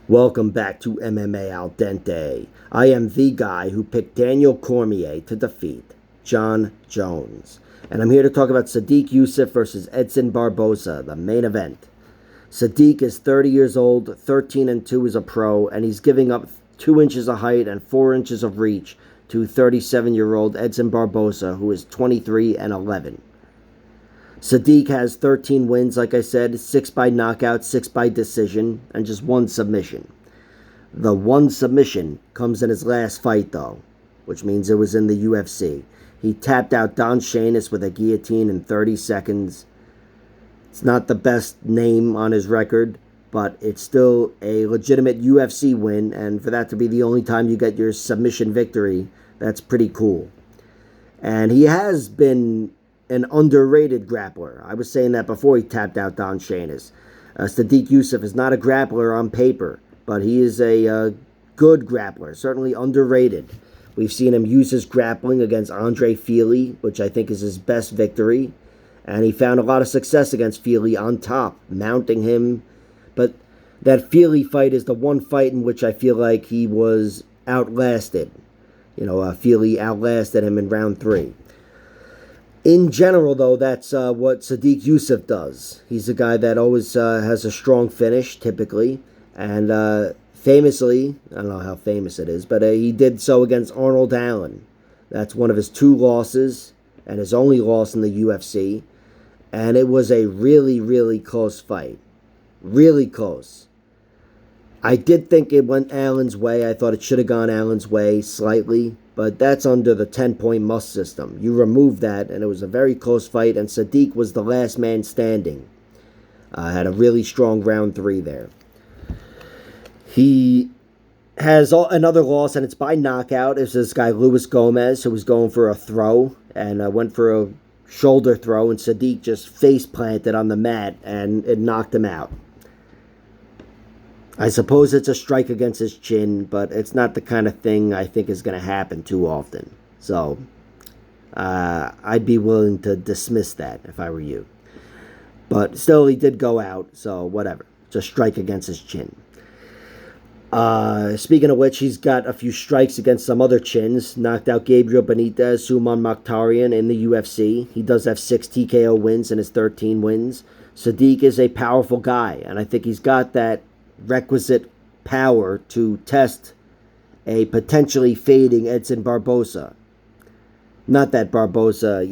Welcome back to MMA Al Dente. I am the guy who picked Daniel Cormier to defeat John Jones. And I'm here to talk about Sodiq Yusuff versus Edson Barboza, the main event. Sodiq is 30 years old, 13-2 as a pro, and he's giving up 2 inches of height and 4 inches of reach to 37-year-old Edson Barboza, who is 23-11. Sodiq has 13 wins, like I said, 6 by knockout, 6 by decision, and just 1 submission. The 1 submission comes in his last fight, though, which means it was in the UFC. He tapped out Don Shainis with a guillotine in 30 seconds. It's not the best name on his record, but it's still a legitimate UFC win, and for that to be the only time you get your submission victory, that's pretty cool. And he has been an underrated grappler. I was saying that before he tapped out Don Shainis. Sodiq Yusuff is not a grappler on paper, but he is a good grappler, certainly underrated. We've seen him use his grappling against Andre Fili, which I think is his best victory, and he found a lot of success against Fili on top, mounting him. But that Fili fight is the one fight in which I feel like he was outlasted. Fili outlasted him in round 3. In general, though, that's what Sodiq Yusuff does. He's a guy that always has a strong finish, typically. And famously, I don't know how famous it is, but he did so against Arnold Allen. That's one of his 2 losses and his only loss in the UFC. And it was a really, really close fight. Really close. I did think it went Allen's way. I thought it should have gone Allen's way slightly. But that's under the 10-point must system. You remove that, and it was a very close fight, and Sodiq was the last man standing. Had a really strong round 3 there. He has another loss, and it's by knockout. It's this guy, Luis Gomez, who was going for a throw, and went for a shoulder throw, and Sodiq just face planted on the mat, and it knocked him out. I suppose it's a strike against his chin, but it's not the kind of thing I think is going to happen too often. So, I'd be willing to dismiss that if I were you. But still, he did go out, so whatever. It's a strike against his chin. Speaking of which, he's got a few strikes against some other chins. Knocked out Gabriel Benitez, Suman Mokhtarian in the UFC. He does have 6 TKO wins in his 13 wins. Sodiq is a powerful guy, and I think he's got that requisite power to test a potentially fading Edson Barboza. Not that Barboza,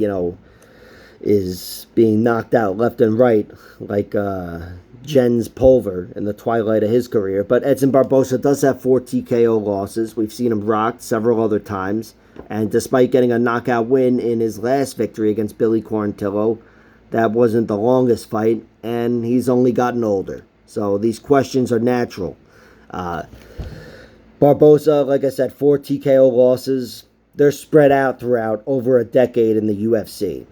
is being knocked out left and right like Jens Pulver in the twilight of his career. But Edson Barboza does have 4 TKO losses. We've seen him rocked several other times. And despite getting a knockout win in his last victory against Billy Quarantillo, that wasn't the longest fight, and he's only gotten older. So these questions are natural. Barboza, like I said, 4 TKO losses. They're spread out throughout over a decade in the UFC.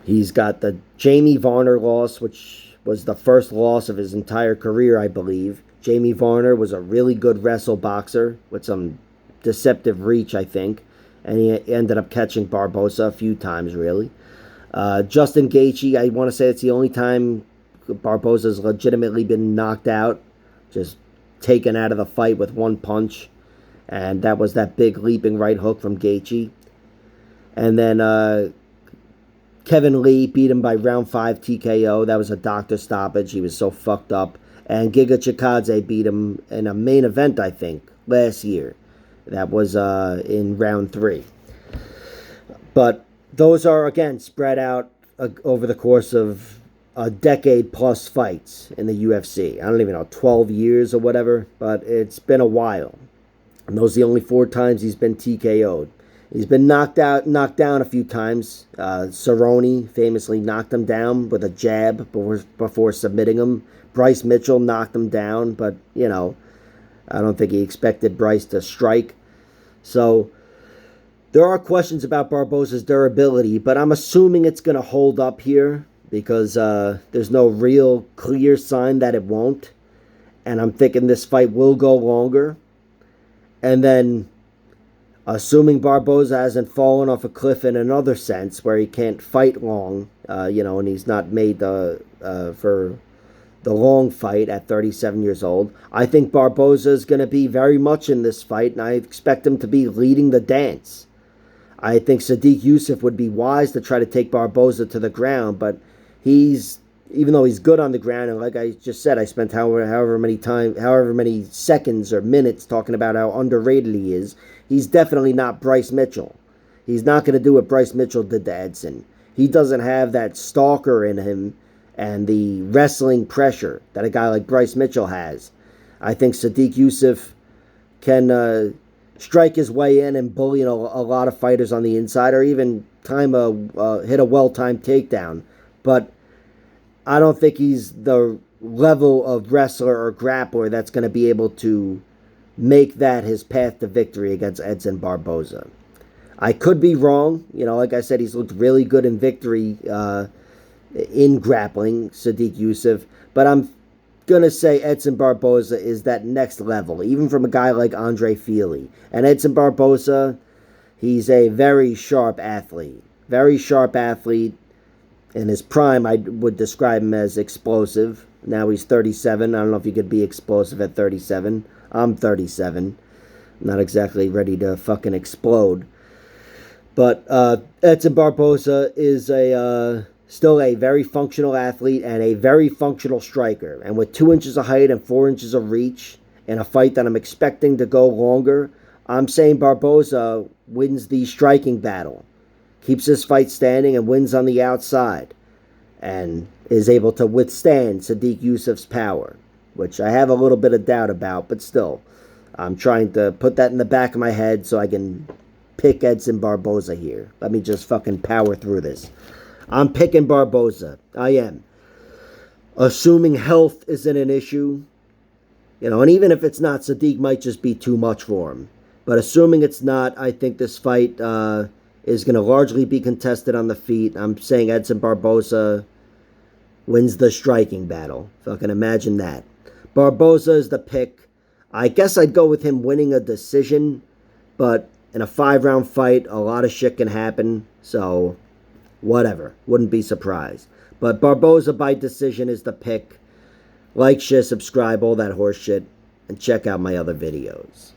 He's got the Jamie Varner loss, which was the first loss of his entire career, I believe. Jamie Varner was a really good wrestle boxer with some deceptive reach, I think. And he ended up catching Barboza a few times, really. Justin Gaethje, I want to say it's the only time Barboza's legitimately been knocked out, just taken out of the fight with 1 punch, and that was that big leaping right hook from Gaethje. And then Kevin Lee beat him by round 5 TKO. That was a doctor stoppage. He was so fucked up. And Giga Chikadze beat him in a main event, I think, last year. That was in round 3. But those are, again, spread out over the course of a decade plus fights in the UFC. I don't even know, 12 years or whatever, but it's been a while. And those are the only 4 times he's been TKO'd. He's been knocked down a few times. Cerrone famously knocked him down with a jab before submitting him. Bryce Mitchell knocked him down, but, I don't think he expected Bryce to strike. So there are questions about Barboza's durability, but I'm assuming it's going to hold up here, because there's no real clear sign that it won't. And I'm thinking this fight will go longer. And then, assuming Barboza hasn't fallen off a cliff in another sense, where he can't fight long, and he's not made for the long fight at 37 years old. I think Barboza is going to be very much in this fight, and I expect him to be leading the dance. I think Sodiq Yusuff would be wise to try to take Barboza to the ground, but even though he's good on the ground, and like I just said, I spent however many seconds or minutes talking about how underrated he is. He's definitely not Bryce Mitchell. He's not going to do what Bryce Mitchell did to Edson. He doesn't have that stalker in him and the wrestling pressure that a guy like Bryce Mitchell has. I think Sodiq Yusuff can strike his way in and bully a lot of fighters on the inside, or even hit a well-timed takedown. But I don't think he's the level of wrestler or grappler that's going to be able to make that his path to victory against Edson Barboza. I could be wrong. Like I said, he's looked really good in victory in grappling, Sodiq Yusuff. But I'm going to say Edson Barboza is that next level, even from a guy like Andre Fili. And Edson Barboza, he's a very sharp athlete. Very sharp athlete. In his prime, I would describe him as explosive. Now he's 37. I don't know if you could be explosive at 37. I'm 37. I'm not exactly ready to fucking explode. But Edson Barboza is still a very functional athlete and a very functional striker. And with 2 inches of height and 4 inches of reach in a fight that I'm expecting to go longer, I'm saying Barboza wins the striking battle. Keeps this fight standing and wins on the outside. And is able to withstand Sodiq Yusuff's power, which I have a little bit of doubt about, but still. I'm trying to put that in the back of my head so I can pick Edson Barboza here. Let me just fucking power through this. I'm picking Barboza. I am. Assuming health isn't an issue. And even if it's not, Sodiq might just be too much for him. But assuming it's not, I think this fight is going to largely be contested on the feet. I'm saying Edson Barboza wins the striking battle. Fucking imagine that. Barboza is the pick. I guess I'd go with him winning a decision, but in a 5-round fight, a lot of shit can happen, so whatever. Wouldn't be surprised. But Barboza by decision is the pick. Like, share, subscribe, all that horse shit, and check out my other videos.